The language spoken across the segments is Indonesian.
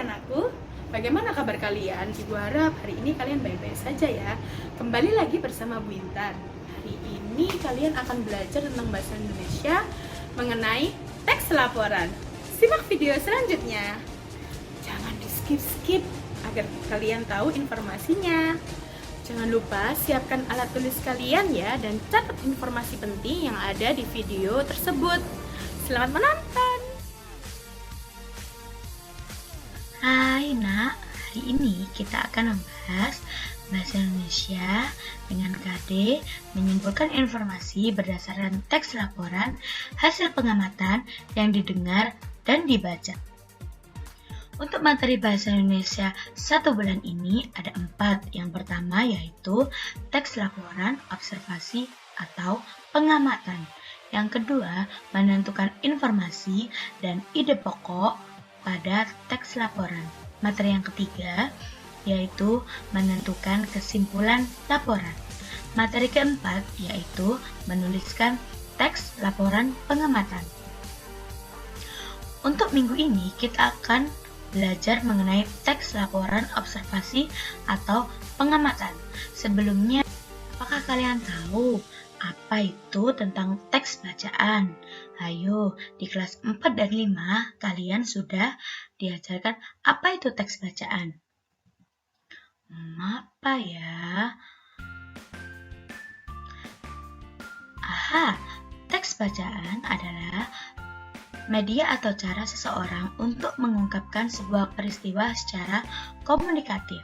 anakku, bagaimana kabar kalian? Ibu harap hari ini kalian baik-baik saja ya. Kembali lagi bersama Bu Intan. Hari ini kalian akan belajar tentang bahasa Indonesia mengenai teks laporan. Simak video selanjutnya. Jangan di skip-skip agar kalian tahu informasinya. Jangan lupa siapkan alat tulis kalian ya, dan catat informasi penting yang ada di video tersebut. Selamat menonton! Hai nak, hari ini kita akan membahas bahasa Indonesia dengan KD menyimpulkan informasi berdasarkan teks laporan hasil pengamatan yang didengar dan dibaca. Untuk materi bahasa Indonesia 1 bulan ini ada 4. Yang pertama yaitu teks laporan, observasi, atau pengamatan. Yang kedua, menentukan informasi dan ide pokok pada teks laporan. Materi yang ketiga yaitu menentukan kesimpulan laporan. Materi keempat yaitu menuliskan teks laporan pengamatan. Untuk minggu ini kita akan belajar mengenai teks laporan observasi atau pengamatan. Sebelumnya, apakah kalian tahu apa itu tentang teks bacaan? Ayo, di kelas 4 dan 5 kalian sudah diajarkan apa itu teks bacaan. Apa ya? Aha, teks bacaan adalah media atau cara seseorang untuk mengungkapkan sebuah peristiwa secara komunikatif.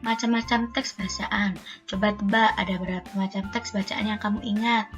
Macam-macam teks bacaan. Coba tebak ada berapa macam teks bacaan yang kamu ingat?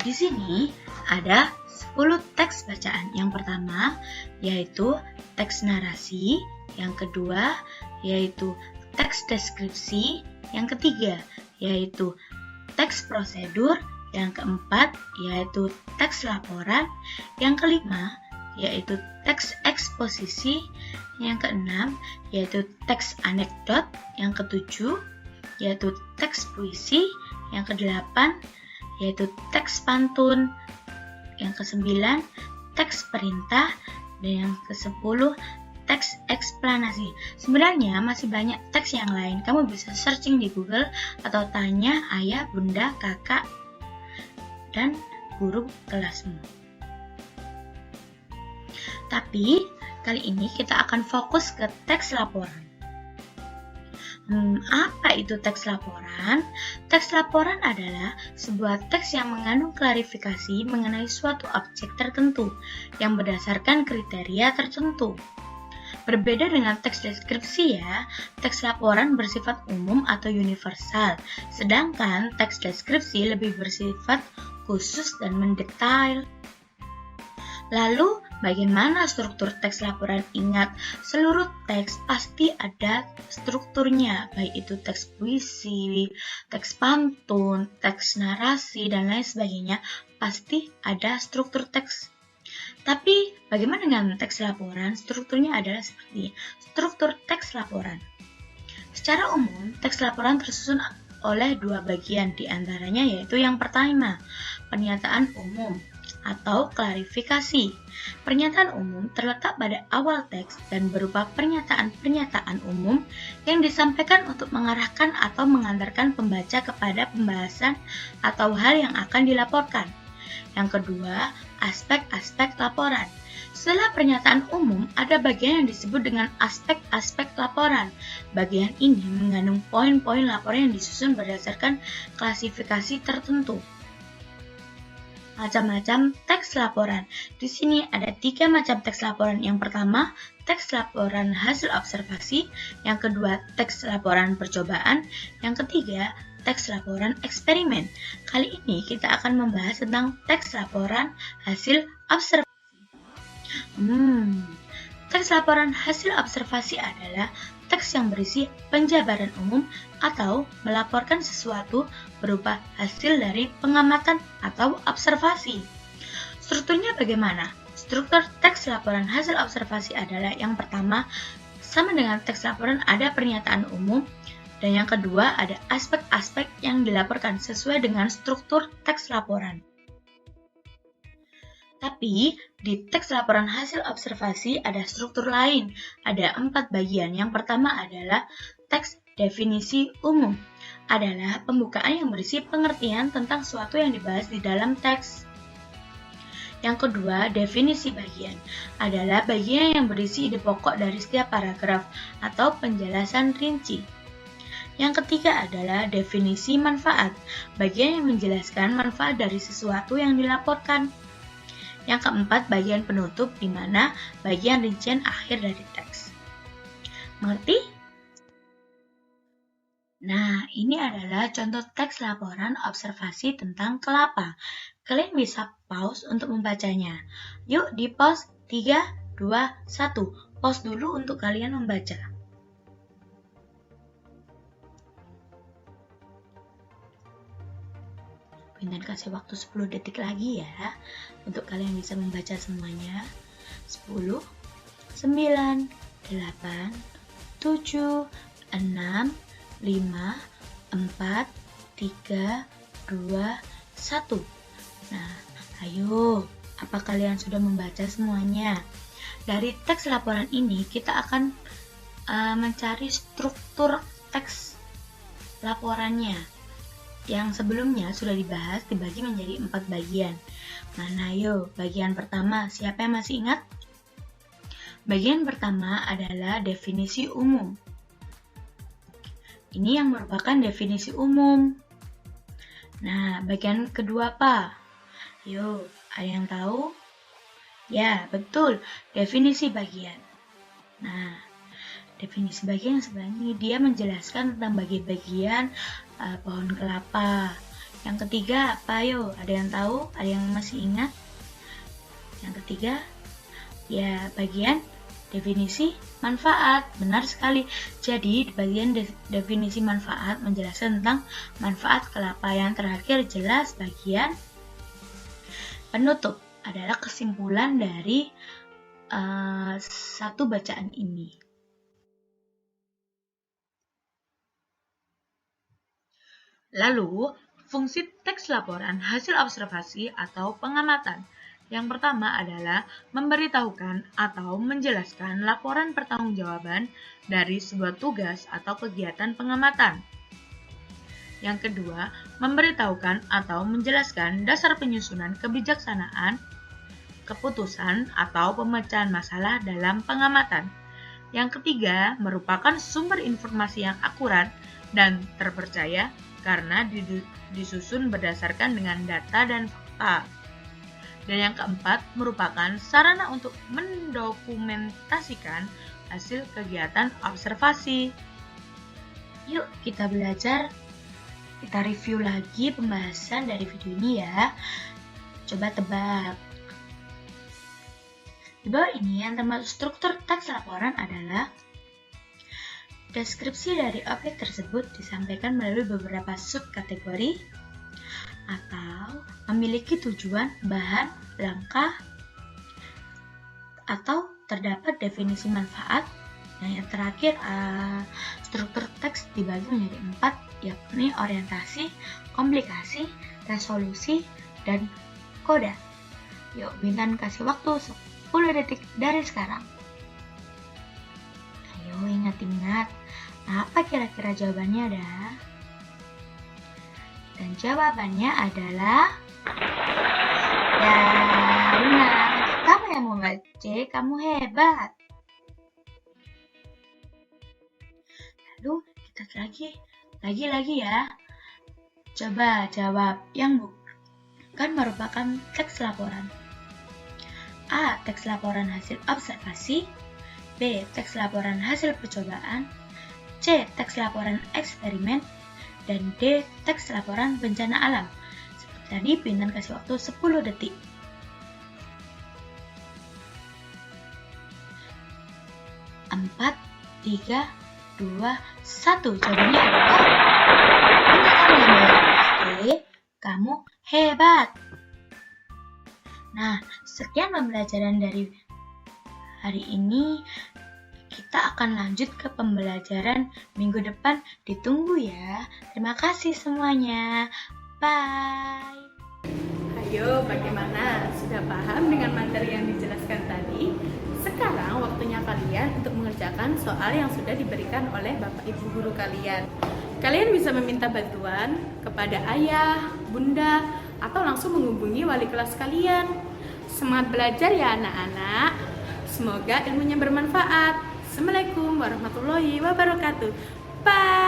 Di sini ada 10 teks bacaan. Yang pertama yaitu teks narasi, yang kedua yaitu teks deskripsi, yang ketiga yaitu teks prosedur, yang keempat yaitu teks laporan, yang kelima yaitu teks eksposisi, yang keenam yaitu teks anekdot, yang ketujuh yaitu teks puisi, yang kedelapan yaitu teks pantun, yang kesembilan teks perintah, dan yang kesepuluh teks eksplanasi. Sebenarnya masih banyak teks yang lain. Kamu bisa searching di Google atau tanya ayah, bunda, kakak, dan guru kelasmu. Tapi kali ini kita akan fokus ke teks laporan. Apa itu teks laporan? Teks laporan adalah sebuah teks yang mengandung klarifikasi mengenai suatu objek tertentu yang berdasarkan kriteria tertentu. Berbeda dengan teks deskripsi ya, teks laporan bersifat umum atau universal, sedangkan teks deskripsi lebih bersifat khusus dan mendetail. Lalu, bagaimana struktur teks laporan? Ingat, seluruh teks pasti ada strukturnya, baik itu teks puisi, teks pantun, teks narasi, dan lain sebagainya, pasti ada struktur teks. Tapi, bagaimana dengan teks laporan? Strukturnya adalah seperti struktur teks laporan. Secara umum, teks laporan tersusun oleh 2 bagian, diantaranya yaitu yang pertama, pernyataan umum atau klarifikasi. Pernyataan umum terletak pada awal teks dan berupa pernyataan-pernyataan umum yang disampaikan untuk mengarahkan atau mengantarkan pembaca kepada pembahasan atau hal yang akan dilaporkan. Yang kedua, aspek-aspek laporan. Setelah pernyataan umum, ada bagian yang disebut dengan aspek-aspek laporan. Bagian ini mengandung poin-poin laporan yang disusun berdasarkan klasifikasi tertentu. Macam-macam teks laporan. Di sini ada 3 macam teks laporan. Yang pertama, teks laporan hasil observasi. Yang kedua, teks laporan percobaan. Yang ketiga, teks laporan eksperimen. Kali ini kita akan membahas tentang teks laporan hasil observasi. Teks laporan hasil observasi adalah teks yang berisi penjabaran umum atau melaporkan sesuatu berupa hasil dari pengamatan atau observasi. Strukturnya bagaimana? Struktur teks laporan hasil observasi adalah yang pertama, sama dengan teks laporan ada pernyataan umum, dan yang kedua ada aspek-aspek yang dilaporkan sesuai dengan struktur teks laporan. Tapi di teks laporan hasil observasi ada struktur lain. Ada 4 bagian. Yang pertama adalah teks definisi umum. Adalah pembukaan yang berisi pengertian tentang suatu yang dibahas di dalam teks. Yang kedua, definisi bagian. Adalah bagian yang berisi ide pokok dari setiap paragraf atau penjelasan rinci. Yang ketiga adalah definisi manfaat. Bagian yang menjelaskan manfaat dari sesuatu yang dilaporkan. Yang keempat, bagian penutup, di mana bagian rincian akhir dari teks. Mengerti? Nah, ini adalah contoh teks laporan observasi tentang kelapa. Kalian bisa pause untuk membacanya. Yuk, di pause 3, 2, 1. Pause dulu untuk kalian membaca. Bintan kasih waktu 10 detik lagi ya, untuk kalian bisa membaca semuanya. 10, 9, 8, 7, 6, 5, 4, 3, 2, 1. Nah, ayo, apa kalian sudah membaca semuanya? Dari teks laporan ini, kita akan mencari struktur teks laporannya. Yang sebelumnya sudah dibahas dibagi menjadi 4 bagian. Mana yuk, bagian pertama, siapa yang masih ingat? Bagian pertama adalah definisi umum. Ini yang merupakan definisi umum. Nah, bagian kedua apa? Yuk, ada yang tahu? Ya, betul, definisi bagian. Nah, definisi bagian sebenarnya dia menjelaskan tentang bagian-bagian pohon kelapa. Yang ketiga apa yuk? Ada yang tahu? Ada yang masih ingat? Yang ketiga, ya bagian definisi manfaat. Benar sekali. Jadi bagian definisi manfaat menjelaskan tentang manfaat kelapa. Yang terakhir jelas bagian penutup adalah kesimpulan dari satu bacaan ini. Lalu, fungsi teks laporan hasil observasi atau pengamatan. Yang pertama adalah memberitahukan atau menjelaskan laporan pertanggungjawaban dari sebuah tugas atau kegiatan pengamatan. Yang kedua, memberitahukan atau menjelaskan dasar penyusunan kebijaksanaan, keputusan, atau pemecahan masalah dalam pengamatan. Yang ketiga, merupakan sumber informasi yang akurat dan terpercaya karena disusun berdasarkan dengan data dan fakta. Dan yang keempat, merupakan sarana untuk mendokumentasikan hasil kegiatan observasi. Yuk kita belajar, kita review lagi pembahasan dari video ini ya. Coba tebak. Di bawah ini yang termasuk struktur teks laporan adalah deskripsi dari objek tersebut disampaikan melalui beberapa subkategori atau memiliki tujuan, bahan, langkah, atau terdapat definisi manfaat. Nah, yang terakhir, struktur teks dibagi menjadi 4, yakni orientasi, komplikasi, resolusi, dan koda. Yuk, Bintan kasih waktu 10 detik dari sekarang. Ayo ingat-ingat, apa kira-kira jawabannya ada? Dan jawabannya adalah ya benar. Kamu yang membaca, kamu hebat. Lalu kita lagi ya. Coba jawab yang bukan merupakan teks laporan. A. Teks laporan hasil observasi. B. Teks laporan hasil percobaan. C. Teks laporan eksperimen. Dan D. Teks laporan bencana alam. Seperti tadi, Bintan kasih waktu 10 detik. 4, 3, 2, 1. Jawabannya adalah kamu hebat. Nah, sekian pembelajaran dari hari ini. Kita akan lanjut ke pembelajaran minggu depan. Ditunggu ya. Terima kasih semuanya. Bye. Yo, bagaimana? Sudah paham dengan materi yang dijelaskan tadi? Sekarang waktunya kalian untuk mengerjakan soal yang sudah diberikan oleh Bapak Ibu guru kalian. Kalian bisa meminta bantuan kepada ayah, bunda, atau langsung menghubungi wali kelas kalian. Semangat belajar ya anak-anak. Semoga ilmunya bermanfaat. Assalamualaikum warahmatullahi wabarakatuh. Bye.